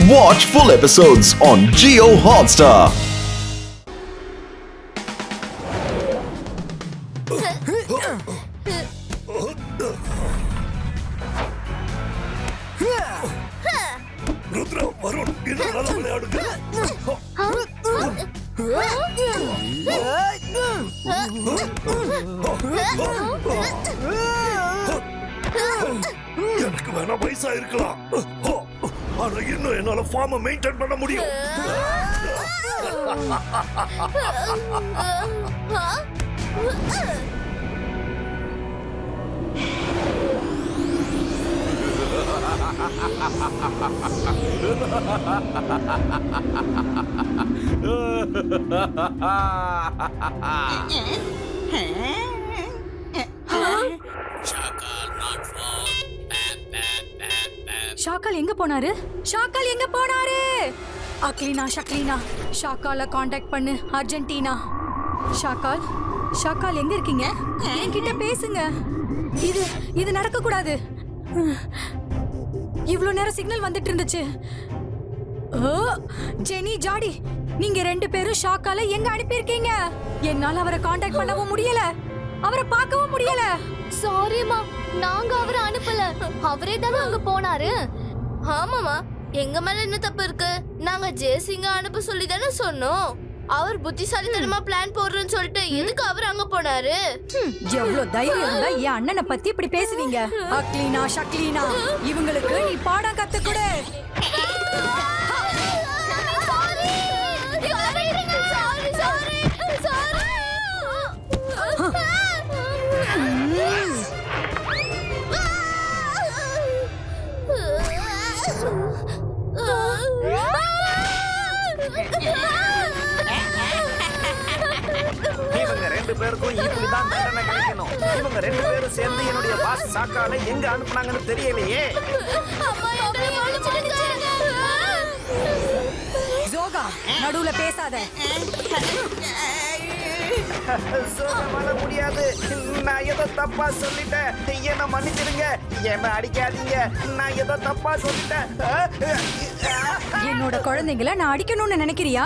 Watch full episodes on Jio Hotstar. Rudra Varun இன்னும் நல்லா விளையாடுங்க. எனக்கு வேணா வயசா இருக்கலாம், ஆனா இன்னும் என்னால ஃபார்மை மெயின்டைன் பண்ண முடியும். ஷாக்கால் எங்க போனாரு? ஷாக்கால் எங்க போனாரு? அக்லீனா, ஷக்லீனா, ஷாக்கால காண்டாக்ட் பண்ணு, அர்ஜென்டினா. ஷாக்கால், ஷாக்கால் எங்க இருக்கீங்க? என்கிட்ட பேசுங்க. இது நடக்க கூடாது. இவ்ளோ நேரம் சிக்னல் வந்துட்டு இருந்துச்சு. ஜெனி, ஜாடி, நீங்க ரெண்டு பேரும் ஷாக்கால எங்க அனுப்பியிருக்கீங்க? என்னால அவரை காண்டாக்ட் பண்ணவும் முடியல, அவரை பார்க்கவும் முடியல. சாரிமா, நாங்க அவரை அனுப்பல, அவரே தானே அங்க போனாரு. ஆமாமா, எங்க மேல என்ன தப்பு இருக்கு? நாங்க ஜெயசிங்க அனுப்ப சொல்லி தானே சொன்னோம். அவர் புத்திசாலித்தனமா பிளான் போடுறேன்னு சொல்லிட்டு எதுக்கு அவர் அங்க போனாரு? எவ்வளவு தைரியம் இருந்தா என் அண்ணனை பத்தி இப்படி பேசுவீங்க? அக்லீனா, ஷக்லீனா, இவங்களுக்கு நீ பாடம் கத்து கொடு. இவங்க ரெண்டு பேருக்கும் இப்படிதான் தண்டனை கிடைக்கணும். இவங்க ரெண்டு பேரும் சேர்ந்து என்னுடைய பாஸ் ஷாக்கால எங்க அனுப்புனாங்கன்னு தெரியலையே. ஜோகா, நடுவுல பேசாத. சொல்ல முடியாது, நான் ஏதோ தப்பா சொல்லிட்டேன், என்ன மன்னிச்சிருங்க, என்ன அடிக்காதீங்க, நான் ஏதோ தப்பா சொல்லிட்டேன். என்னோட குழந்தைங்களை நான் அடிக்கணும்னு நினைக்கிறியா?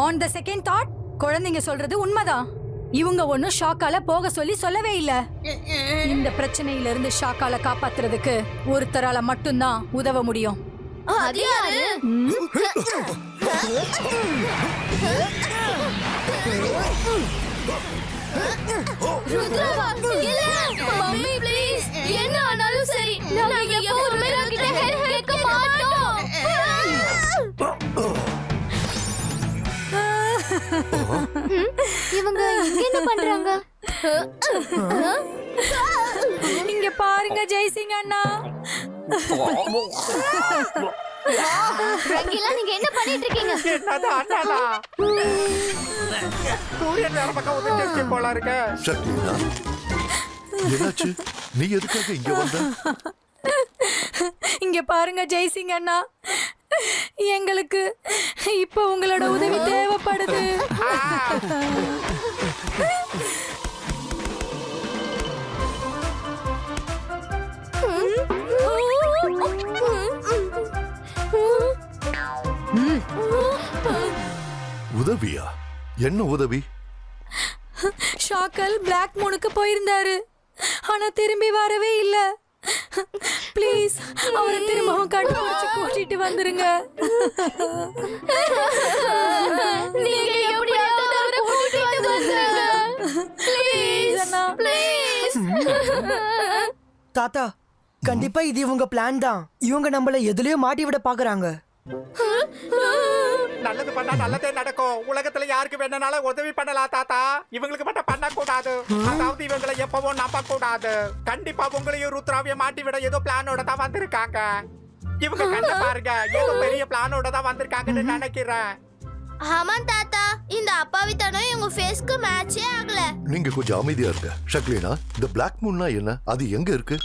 ஆன் த செகண்ட் தாட், குழந்தைங்க சொல்றது உண்மைதான். இவங்க ஒன்னும் ஷாக்கால போக சொல்லவே இல்ல. இந்த பிரச்சனையில இருந்து ஷாக்கால காப்பாத்துறதுக்கு ஒருத்தரால மட்டும்தான் உதவ முடியும். அது யாரு? ருத்ராவா? இல்ல, மம்மி ப்ளீஸ், என்ன ஆனாலும் சரி, நாங்க எப்பவுமே உங்ககிட்ட ஹெல்ப் கேட்க மாட்டோம். இவங்க இங்க என்ன பண்றாங்க? இங்க பாருங்க ஜெய்சிங் அண்ணா. ரங்கீலா, நீங்க என்ன பண்ணிட்டு இருக்கீங்க? என்னதான் அண்ணாடா, சூரியன் வேற பக்கம் உதிர்ந்துச்சு போல இருக்கு. ஷக்லீனா, என்னாச்சு? நீ எதுக்காக இங்க வந்த? இங்க பாருங்க ஜெய்சிங் அண்ணா, எங்களுக்கு இப்ப உங்களோட உதவி தேவைப்படுது. உதவியா? என்ன உதவி? ஷாக்கல் பிளாக் மூனுக்கு போயிருந்தாரு, ஆனா திரும்பி வரவே இல்ல. ப்ளீஸ், அவரை திரும்பவும் கண்டுபிடிச்சு கூட்டிட்டு வந்துருங்க. நீங்க எப்படியாவது அவரை கூட்டிட்டு வந்துருங்க. Please Anna, please. தாத்தா, கண்டிப்பா இது இவங்க பிளான் தான். இவங்க நம்மள எதுலயோ மாட்டி விட பாக்குறாங்க. நல்லது பண்ணா நல்லதே நடக்கும். உலகத்துல யாருக்கு வேணும்னாலும் உதவி பண்ணலாம் தாத்தா, இவங்களுக்கு மட்டும் பண்ண கூடாது. அதாவது இவங்களை எப்பவும் நம்ப கூடாது. கண்டிப்பா உங்களையும் ருத்ராவையும் மாட்டி விட ஏதோ பிளானோட தான் வந்திருக்காங்க. இவங்க கண்ண பாருங்க, ஏதோ பெரிய பிளானோட தான் வந்திருக்காங்கன்னு நினைக்கிறேன். ஆமா தாத்தா, இந்த அப்பாவித்தனம் இவங்க ஃபேஸ்க்கு மேட்சே ஆகல. நீங்க கொஞ்சம் அமைதியா இருங்க. ஷக்லீனா, இந்த பிளாக் மூன்னா என்ன? அது எங்க இருக்கு?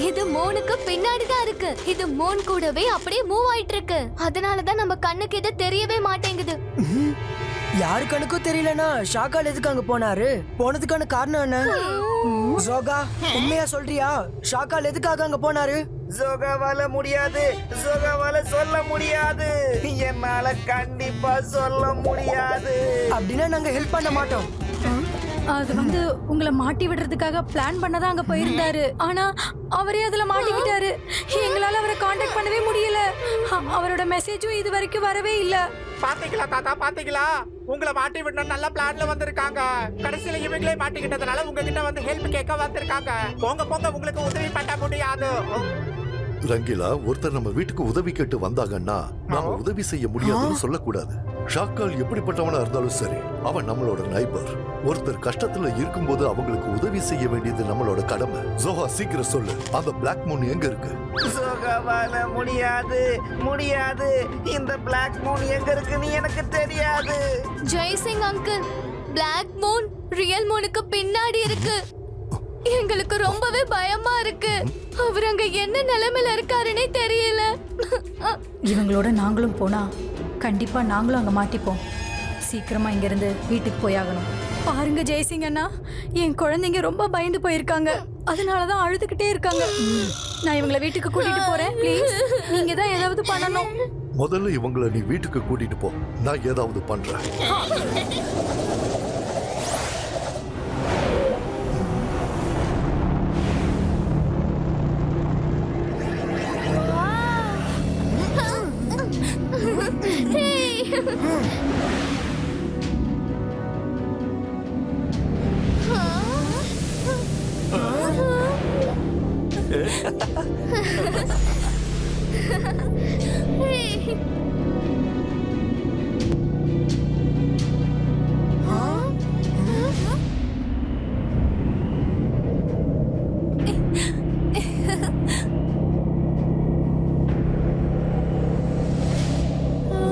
இது மூணுக்கு பின்னாடி தான் இருக்கு. இது மூன் கூடவே அப்படியே மூவ் ஆயிட்டு இருக்கு. அதனால தான் நம்ம கண்ணுக்கு இது தெரியவே மாட்டேங்குது. யாரு கணக்கும் தெரியலனா ஷாக்கால் எதுக்கு அங்க போனாரு? போனதுக்கான காரணம் என்ன? ஜோகா, உண்மையா சொல்றியா? ஷாக்கால் எதுக்காக அங்க போனாரு? ஜோகாவால முடியாது, ஜோகாவால சொல்ல முடியாது, என்னால கண்டிப்பா சொல்ல முடியாது. அப்படின்னா நாங்க ஹெல்ப் பண்ண மாட்டோம். அது வந்து உங்களை மாட்டி விடுறதுக்காக பிளான் பண்ணதான் அங்க போயிருந்தாரு. ஆனா அவரே அதுல மாட்டிக்கிட்டாரு. எங்களால அவரை காண்டாக்ட் பண்ணவே முடியல. அவரோட மெசேஜும் இது வரைக்கும் வரவே இல்ல. பாத்தீங்களா தாத்தா, பாத்தீங்களா? உங்களை மாட்டி விடணும் நல்ல பிளான்ல வந்திருக்காங்க. கடைசியில இவங்களே மாட்டிக்கிட்டதுனால உங்ககிட்ட வந்து ஹெல்ப் கேட்க வந்திருக்காங்க. போங்க போங்க, உங்களுக்கு உதவி பண்ண முடியாது. ரங்கிலா, ஒருத்தர் நம்ம வீட்டுக்கு உதவி கேட்டு வந்தாங்கன்னா நாம உதவி செய்ய முடியாதுன்னு சொல்லக்கூடாது. ஷாக்கால் எப்படிப்பட்டவனா இருந்தாலும் சரி, அவன் நம்மளோட நைபர். ஒருத்தர் கஷ்டத்துல இருக்கும்போது அவங்களுக்கு உதவி செய்ய வேண்டியது நம்மளோட கடமை. ஜோஹா, சீக்கிரம் சொல்லு, அந்த பிளாக் மூன் எங்க இருக்கு? ஜோகாவால முடியாது, முடியாது. இந்த பிளாக் மூன் எங்க இருக்குன்னு எனக்கு தெரியாது. Jaisingh uncle, black moon real மூனுக்கு பின்னாடி இருக்கு. எங்களுக்கு ரொம்பவே பயமா இருக்கு. அவர் அங்க என்ன நிலைமையில இருக்காருன்னே தெரியல. இவங்களோட நாங்களும் போனா கண்டிப்பா நாங்களும் அங்க மாட்டிப்போம். சீக்கிரமா இங்க இருந்து வீட்டுக்கு போயாகணும். பாருங்க ஜெய்சிங் அண்ணா, என் குழந்தைங்க ரொம்ப பயந்து போயிருக்காங்க. அதனாலதான் அழுதுகிட்டே இருக்காங்க. நான் இவங்களை வீட்டுக்கு கூட்டிட்டு போறேன். ப்ளீஸ், நீங்க தான் ஏதாவது பண்ணணும். முதல்ல இவங்களை நீ வீட்டுக்கு கூட்டிட்டு போ, நான் ஏதாவது பண்றேன்.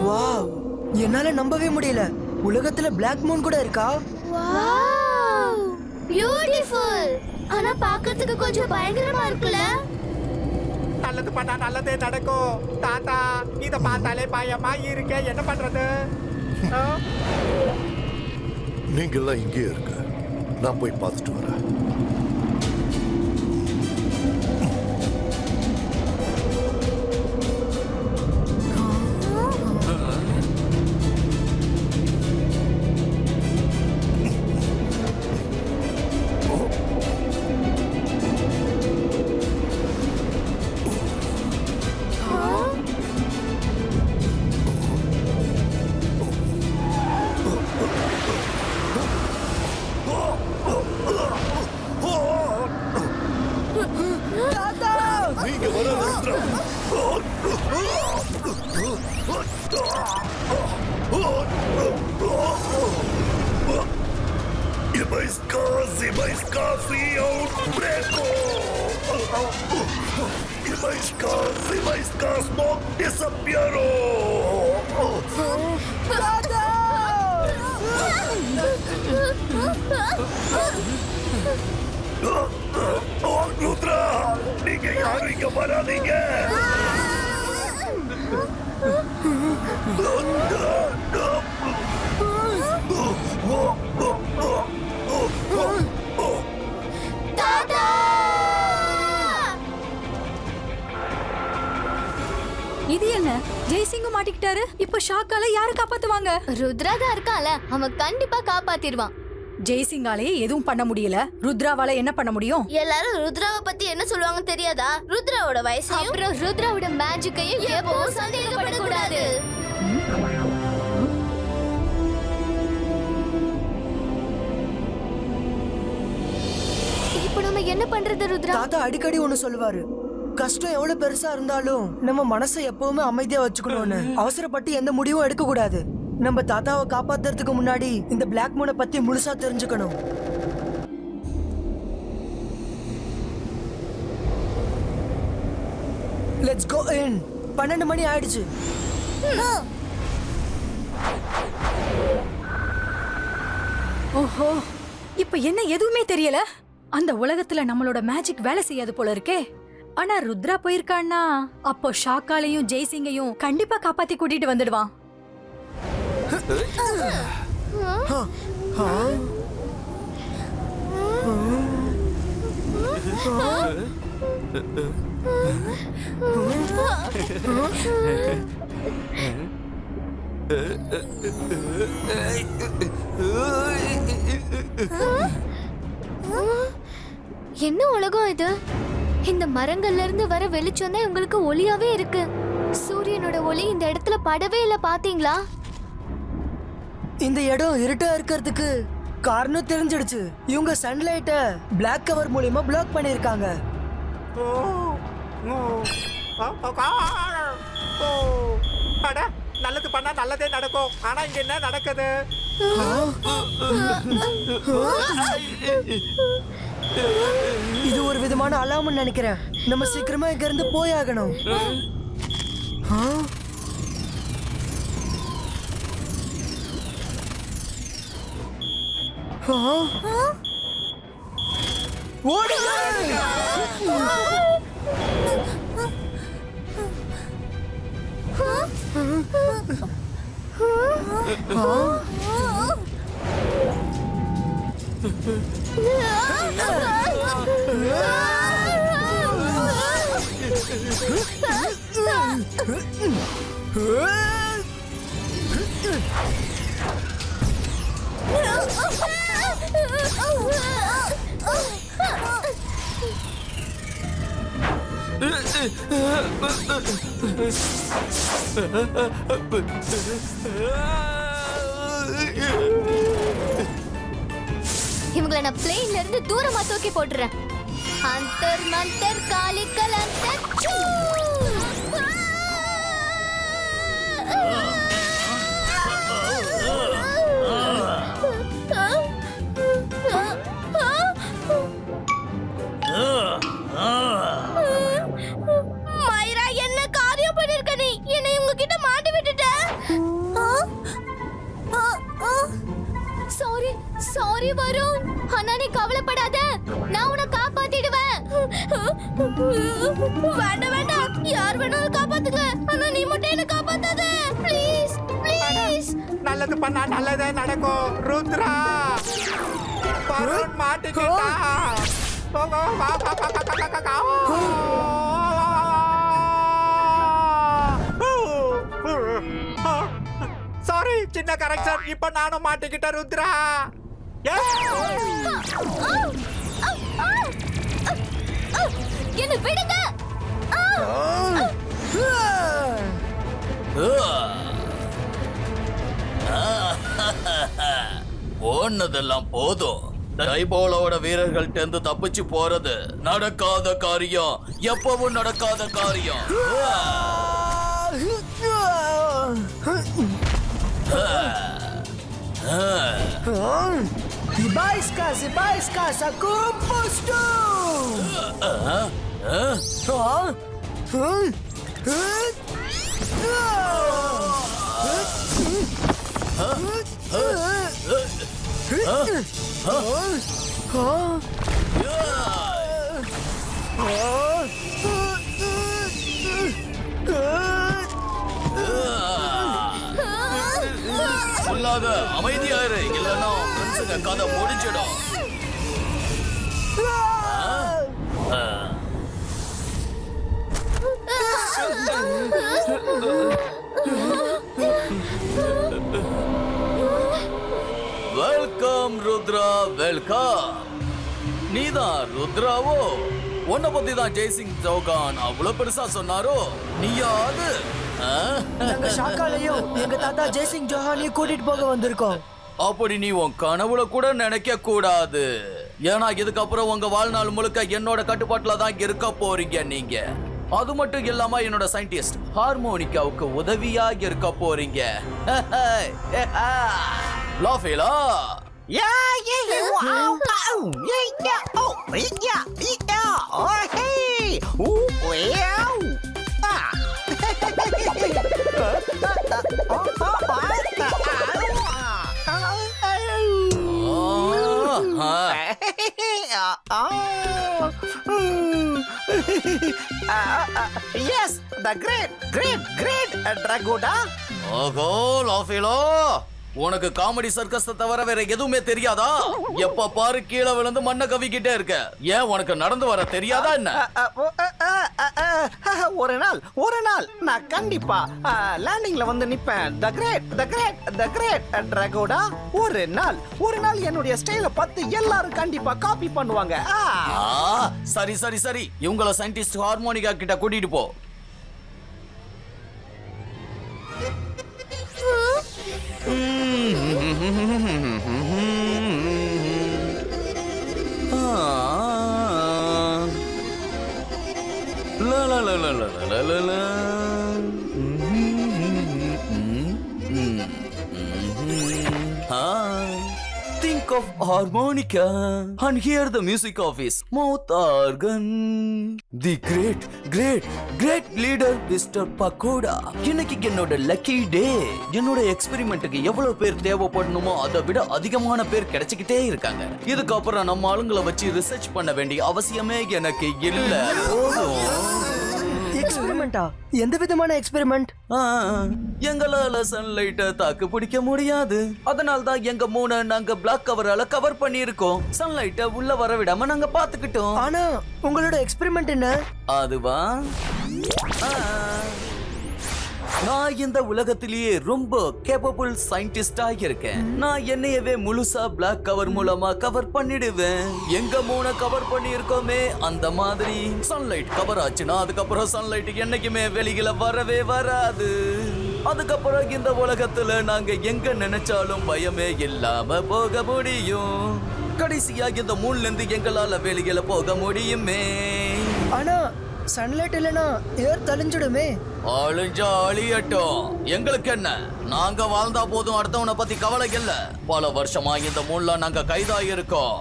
வாவ், என்னால நம்பவே முடியல. உலகத்துல பிளாக் மூன் கூட இருக்கா? Wow, beautiful. ஆனா பார்க்கிறதுக்கு கொஞ்சம் பயங்கரமா இருக்குல்ல? நல்லது பண்ணா நல்லதே நடக்கும். தாத்தா, இத பார்த்தாலே பயமா இருக்கே, என்ன பண்றது? நீங்க எல்லாம் இங்கே இருக்க, நான் போய் பார்த்துட்டு வரேன். நீங்க வர ருத்ரா, நீங்க யாரும் இங்க வராதீங்க. இது என்ன, ஜெய்சிங்கும் மாட்டிக்கிட்டாரு. இப்போ ஷாக்கால யாரு காப்பாத்துவாங்க? ருத்ரா தான் இருக்கால, அவன் கண்டிப்பா காப்பாத்திடுவான். ஜெய்சிங்காலே எதுவும் பண்ண முடியல. ருத்ராவால என்ன பண்ண முடியும்? எல்லாரும் ருத்ராவை பத்தி என்ன சொல்லுவாங்க தெரியாதா? ருத்ராவோட வயசு, அப்புறம் ருத்ராவோட மேஜிக்கையும் எப்பவும் சந்தேகப்படக்கூடாது. இப்போ நம்ம என்ன பண்றது ருத்ரா? தாத்தா அடிக்கடி ஒண்ணு சொல்லுவாரு, கஷ்டம் எவ்வளவு பெருசா இருந்தாலும் நம்ம மனசை எப்பவுமே அமைதியா வச்சுக்கணும்னு. அவசரப்பட்டு எந்த முடிவும் எடுக்க கூடாது. நம்ம தாத்தாவை காப்பாத்துறதுக்கு முன்னாடி இந்த பிளாக் மூனை பத்தி முழுசா தெரிஞ்சுக்கணும். லெட்ஸ் கோ இன். 12 மணி ஆயிடுச்சு. ஓஹோ, இப்ப என்ன எதுவுமே தெரியல. அந்த உலகத்துல நம்மளோட மேஜிக் வேலை செய்யாது போல இருக்கே. ஆனா ருத்ரா போயிருக்கான்னா அப்போ ஷாக்காலையும் ஜெய்சிங்கையும் கண்டிப்பா காப்பாத்தி கூட்டிட்டு வந்துடுவான். என்ன உலகம் இது? இந்த மரங்கள்ல இருந்து வர வெளிச்சம் தான் உங்களுக்கு ஒளியாவே இருக்கு. சூரியனோட ஒளி இந்த இடத்துல படவே இல்ல, பாத்தீங்களா? இந்த இடம் இருட்டா இருக்கிறதுக்கு காரணம் தெரிஞ்சிடுச்சு. இவங்க சன்லைட்ட பிளாக் கவர் மூலியமா பிளாக் பண்ணிருக்காங்க. அட, நல்லது பண்ணா நல்லதே நடக்கும். ஆனா இங்க என்ன நடக்குது? இது ஒரு விதமான அலாம்னு நினைக்கிறேன். நம்ம சீக்கிரமா இங்க இருந்து போயாகணும். இவங்களை நான் பிளேன்ல இருந்து தூரமா தூக்கி போட்டுறேன். அந்தர் மந்தர் காலிக்கல் அந்தர் சூ. மைரா, என்ன காரியம் பண்ணிருக்க நீ? என்னை உங்க கிட்ட மாட்டி விட்டுட்ட. Sorry sorry Varun. ஆனா நீ கவலைப்படாத, நான் உன்னை காப்பாத்திடுவேன். வேண்டாம் வேண்டாம், யார் வேணாலும் காப்பாத்துங்க. ஆனா நீ மட்டும் என்ன காப்பாத்தாத, ப்ளீஸ் ப்ளீஸ். நல்லது பண்ணா நல்லதே நடக்கும். ருத்ரா, வருண் மாட்டிக்கிட்டா. சாரி, சின்ன கரெக்ஷன். இப்ப நானும் மாட்டிக்கிட்ட ருத்ரா. என்ன விடுங்க. ஓடுனதெல்லாம் போதும். டைபோலோட வீரர்கள் டெந்து தப்பிச்சு போறது நடக்காத காரியம், எப்பவும் நடக்காத காரியம். Zibaiska, aku postu. சொல்லாத, அமைதியாயிரு, இல்லைன்னா ஃப்ரெண்ட்ஸுங்க கதை முடிஞ்சிடும். Welcome Rudra, welcome. நீதான் ருத்ராவோ? உன்னை பத்தி தான் ஜெய்சிங் சௌகான் அவ்வளவு பெருசா சொன்னாரோ? நீயா அது? நாங்க ஷாக்காலையும் எங்க தாத்தா ஜெய்சிங் ஜோஹானையும் கூட்டிட்டு போக வந்திருக்கோம். அப்படி நீ உன் கனவுல கூட நினைக்க கூடாது. ஏன்னா இதுக்கப்புறம் உங்க வாழ்நாள் முழுக்க என்னோட கட்டுப்பாட்டுல தான் இருக்க போறீங்க நீங்க. அது மட்டும் இல்லாம என்னோட சயின்டிஸ்ட் ஹார்மோனிகாவுக்கு உதவியா இருக்க போறீங்க. லாஃபேலா த கிரேட் கிரேட் கிரேட் டிராகோடா. ஓஹோ லாஃபிலோ, உனக்கு காமெடி சர்க்கஸ் தவிர வேற எதுவுமே தெரியாதா? எப்ப பாரு கீழே விழுந்து மண்ணை கவிக்கிட்டே இருக்க. ஏன் உனக்கு நடந்து வர தெரியாதா என்ன? ஒரு நாள் நான் கண்டிப்பா லேண்டிங்ல வந்து நிப்பேன். The great the great the great டிராகோடா. ஒரு நாள் என்னுடைய ஸ்டைல பார்த்து எல்லாரும் கண்டிப்பா காப்பி பண்ணுவாங்க. சரி சரி சரி, இவங்கள சயின்டிஸ்ட் ஹார்மோனிகா கிட்ட கூட்டிட்டு போ. La la la la la la la la. Think of harmonica and hear the music of his mouth organ. The great, great, great leader, Mr. Pakoda. இன்னைக்கு என்னோட லக்கி டே. என்னோட எக்ஸ்பெரிமெண்ட்டுக்கு எவ்வளவு பேர் தேவைப்படணுமோ அதை விட அதிகமான பேர் கிடைச்சிக்கிட்டே இருக்காங்க. இதுக்கப்புறம் நம்ம ஆளுங்களை வச்சு ரிசர்ச் பண்ண வேண்டிய அவசியமே எனக்கு இல்ல. எக்ஸ்பெரிமெண்டா? எந்த விதமான எக்ஸ்பெரிமெண்ட்? எங்களால சன்லைட்டை தாக்கு பிடிக்க முடியாது. அதனால தான் எங்க மூணை நாங்க பிளாக் கவரால கவர் பண்ணியிருக்கோம். சன்லைட்டை உள்ள வர விடாம நாங்க பாத்துக்கிட்டோம். ஆனா உங்களோட எக்ஸ்பெரிமெண்ட் என்ன? அதுவா, நான் இந்த உலகத்திலேயே ரொம்ப கேப்பபிள் சயின்டிஸ்டா இருக்கேன். நான் என்னையவே முழுசா பிளாக் கவர் மூலமா கவர் பண்ணிடுவேன். எங்க மூணை கவர் பண்ணி இருக்கோமே அந்த மாதிரி சன்லைட் கவர் ஆச்சுன்னா அதுக்கப்புறம் சன்லைட் என்னைக்குமே வெளியில வரவே வராது. அதுக்கப்புறம் இந்த உலகத்துல நாங்க எங்க நினைச்சாலும் பயமே இல்லாம போக முடியும். கடைசியா இந்த மூணுல இருந்து எங்களால வெளியில போக முடியுமே. ஆனா சன்லைட் இல்லனா ஏர் தளிஞ்சிடுமே. அழிஞ்சா அழியட்டும், எங்களுக்கு என்ன? நாங்க வாழ்ந்தா போதும், அடுத்தவனை பத்தி கவலை இல்ல. பல வருஷமா இந்த மூணுல நாங்க கைதாயிருக்கோம்.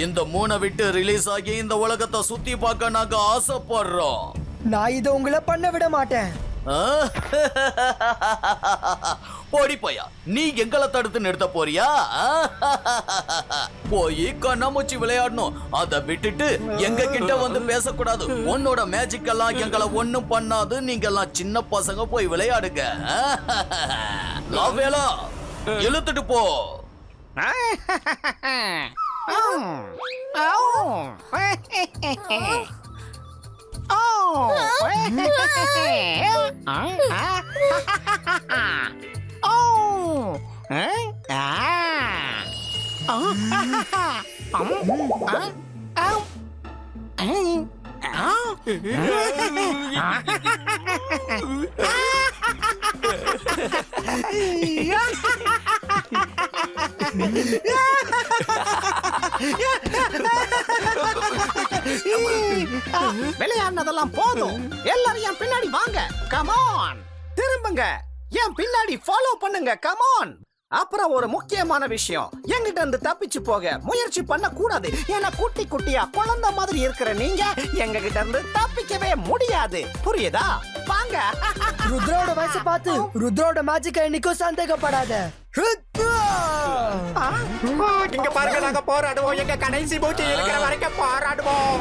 இந்த மூணை விட்டு ரிலீஸ் ஆகி இந்த உலகத்தை சுத்தி பார்க்க நாங்க ஆசைப்படுறோம். நான் இதை உங்களை பண்ண விட மாட்டேன். போடி போயா, நீ எங்களை தடுத்து நிறுத்த போறியா? போய் கண்ணாமூச்சி விளையாடணும். அதை விட்டுட்டு எங்க கிட்ட வந்து பேசக்கூடாது. உன்னோட மேஜிக் எல்லாம் எங்களை ஒண்ணும் பண்ணாது. நீங்க எல்லாம் சின்ன பசங்க, போய் விளையாடுங்க. லாவேலா, இழுத்துட்டு போ. விளையாடுனதெல்லாம் போதும். எல்லாரும் என் பின்னாடி வாங்க. கமான், திரும்புங்க. என் பின்னாடி ஃபாலோ பண்ணுங்க. கமான். அப்புறம் ஒரு முக்கியமான விஷயம், எங்கிட்ட இருந்து தப்பிச்சு போக முயற்சி பண்ண கூடாது. ஏன்னா குட்டி குட்டியா குழந்தை மாதிரி இருக்கிற நீங்க எங்க கிட்ட இருந்து தப்பிக்கவே முடியாது. புரியுதா? வாங்க. ருத்ரோட வயசை பார்த்து ருத்ரோட மேஜிக்கை இன்னைக்கும் சந்தேகப்படாத. இங்க பாருங்க, நாங்க போராடுவோம். எங்க கடைசி மூச்சு இருக்கிற வரைக்கும் போராடுவோம்.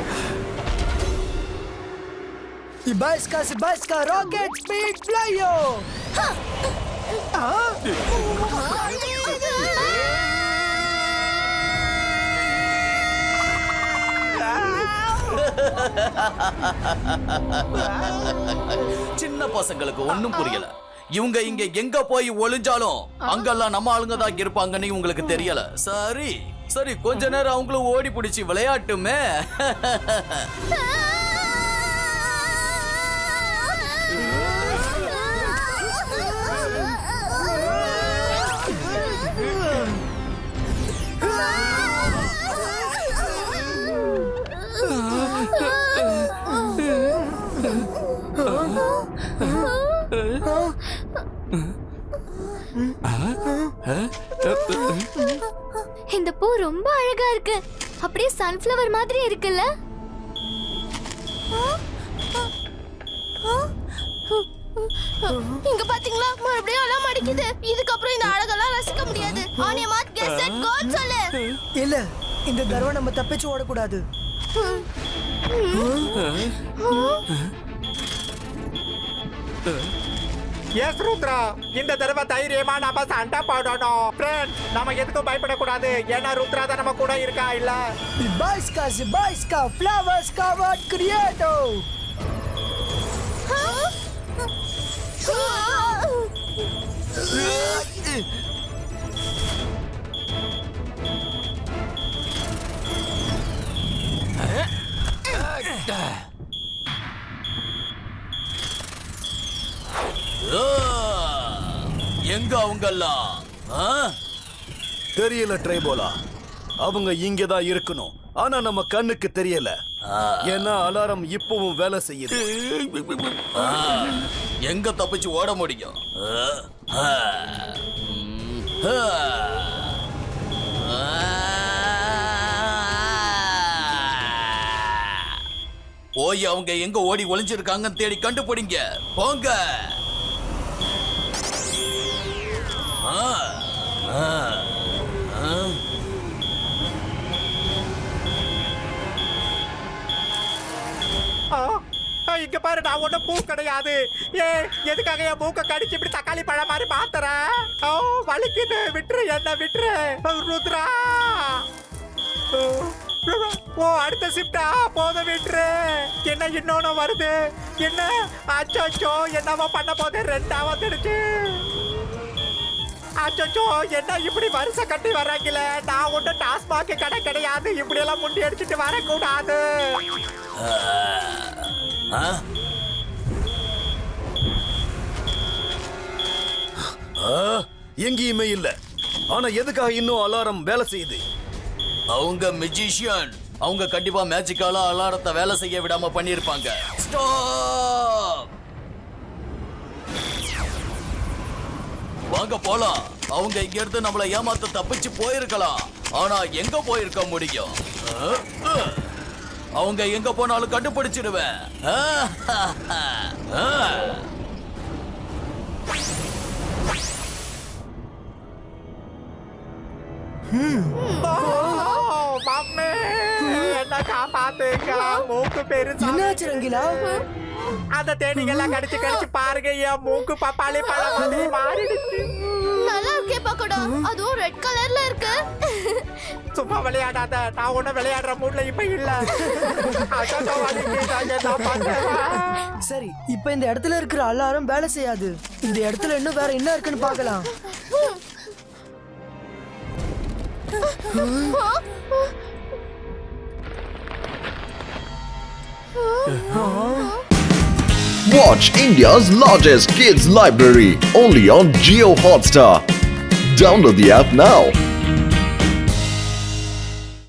Ibaiska rocket speed flyo. சின்ன பசங்களுக்கு ஒண்ணும் புரியல. இவங்க இங்க எங்க போய் ஒளிஞ்சாலும் அங்கெல்லாம் நம்ம ஆளுங்க தான் இருப்பாங்கன்னு உங்களுக்கு தெரியல. சரி சரி, கொஞ்ச நேரம் அவங்களும் ஓடி பிடிச்சி விளையாட்டுமே. இந்த பூ ரொம்ப அழகா இருக்கு. அப்படியே சன்ஃப்ளவர் மாதிரி இருக்குல்ல? இங்க பாத்தீங்களா, மறுபடியும் அலாம் அடிக்குது. இதுக்கப்புறம் இந்த அழகெல்லாம் ரசிக்க முடியாது. On your mark, get set, go சொல்லு. இல்ல, இந்த தடவை நம்ம தப்பிச்சு ஓடக்கூடாது. எஸ் ருத்ரா, இந்த தடவை தைரியமா நம்ம சண்டை போடணும். ஃப்ரெண்ட்ஸ், நம்ம எதுக்கும் பயப்படக்கூடாது. ஏன்னா ருத்ரா தான் நம்ம கூட இருக்கா இல்ல. Zibajska, flowers covered creato. எங்க அவங்கெல்லாம்? தெரியல ட்ரைபோலா, அவங்க இங்கதான் இருக்கணும். ஆனா நம்ம கண்ணுக்கு தெரியல. ஏன்னா அலாரம் இப்பவும் வேலை செய்யுது. எங்க தப்பிச்சு ஓட முடியும்? போய் அவங்க எங்க ஓடி ஒளிஞ்சிருக்காங்கன்னு தேடி கண்டுபிடிங்க. போங்க. இங்க பாரு, நான் ஒண்ணும் பூ கிடையாது. எதுக்காக என் மூக்க கடிச்சு இப்படி தக்காளி பழம் மாதிரி மாத்துறேன்? வலிக்குது, விட்டுரு, என்ன விட்டுரு ருத்ரா. அடுத்த ஷிஃப்டா போத விட்டுரு. என்ன இன்னொன்னு வருது? என்ன அச்சோ, என்னவோ பண்ண போது ரெண்டா வந்துடுச்சு. அச்சோ, என்ன இப்படி வருஷம் கட்டி வர்றாங்களே. நான் ஒன்றும் டாஸ்மாக் கடை கிடையாது. இப்படி எல்லாம் முண்டி அடிச்சுட்டு வரக்கூடாது. எங்கேயுமே இல்ல. ஆனா எதுக்காக இன்னும் அலாரம் வேலை செய்யுது? அவங்க மெஜிஷியன். அவங்க கண்டிப்பா மேஜிக்கால அலாரத்தை வேலை செய்ய விடாம பண்ணிருப்பாங்க. ஸ்டாப். வாங்க போலாம். அவங்க இங்க இருந்து நம்மள ஏமாத்த தப்பிச்சு போயிருக்கலாம். ஆனா எங்க போயிருக்க முடியும்? அவங்க எங்க போனாலும் கண்டுபிடிச்சிடுவேன். மம்மி, என்ன காப்பாத்துங்க. மூக்கு பெருசா. என்னாச்சு ரங்கிலா? அந்த தேனீங்கெல்லாம் கடிச்சு கடிச்சு பாருங்க, என் மூக்கு பப்பாளி பழம் மாதிரி மாறிடுச்சு. நல்லா இருக்கே பக்கோடா, அதுவும் ரெட் கலர்ல இருக்கு. சும்மா விளையாடாத, நான் ஒன்னும் விளையாடுற மூட்ல இப்ப இல்ல. அச்சோ, வலிக்குது, என்ன பண்றது? சரி, இப்ப இந்த இடத்துல இருக்கிற அலாரம் வேலை செய்யாது. இந்த இடத்துல இன்னும் வேற என்ன இருக்குன்னு பார்க்கலாம். Watch India's largest kids library only on Jio Hotstar. Download the app now.